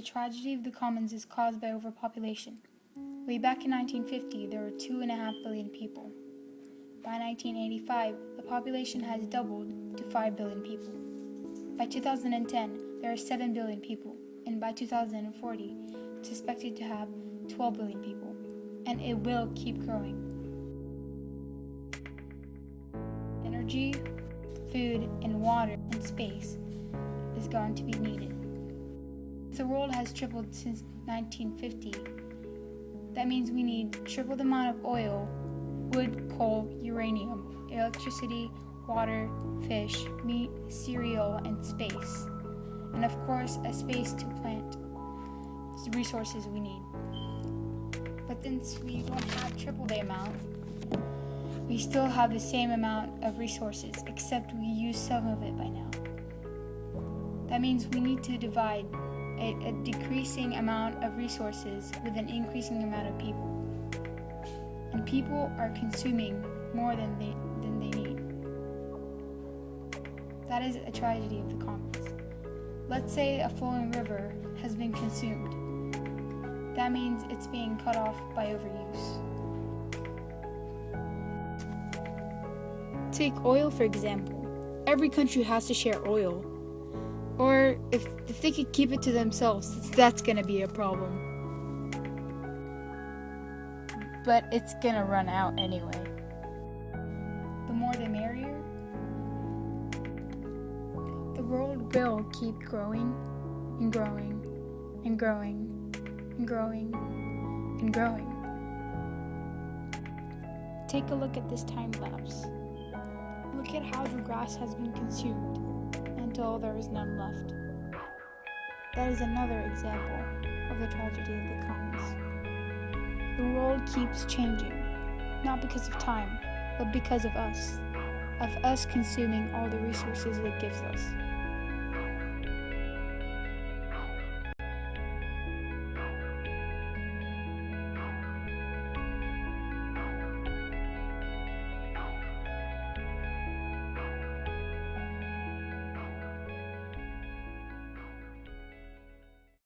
The tragedy of the commons is caused by overpopulation. Way back in 1950, there were 2.5 billion people. By 1985, the population has doubled to 5 billion people. By 2010, there are 7 billion people, and by 2040, it's expected to have 12 billion people, and it will keep growing. Energy, food, and water and space is going to be needed. The world has tripled since 1950. That means we need triple the amount of oil, wood, coal, uranium, electricity, water, fish, meat, cereal, and space. And of course, a space to plant the resources we need. But since we don't have triple the amount, we still have the same amount of resources, except we use some of it by now. That means we need to divide a decreasing amount of resources with an increasing amount of people. And people are consuming more than they need. That is a tragedy of the commons. Let's say a flowing river has been consumed. That means it's being cut off by overuse. Take oil, for example. Every country has to share oil. Or if they could keep it to themselves, that's going to be a problem. But it's going to run out anyway. The more the merrier. The world will keep growing and growing and growing and growing and growing. Take a look at this time lapse. Look at how the grass has been consumed until there is none left. That is another example of the tragedy of the commons. The world keeps changing, not because of time, but because of us consuming all the resources it gives us.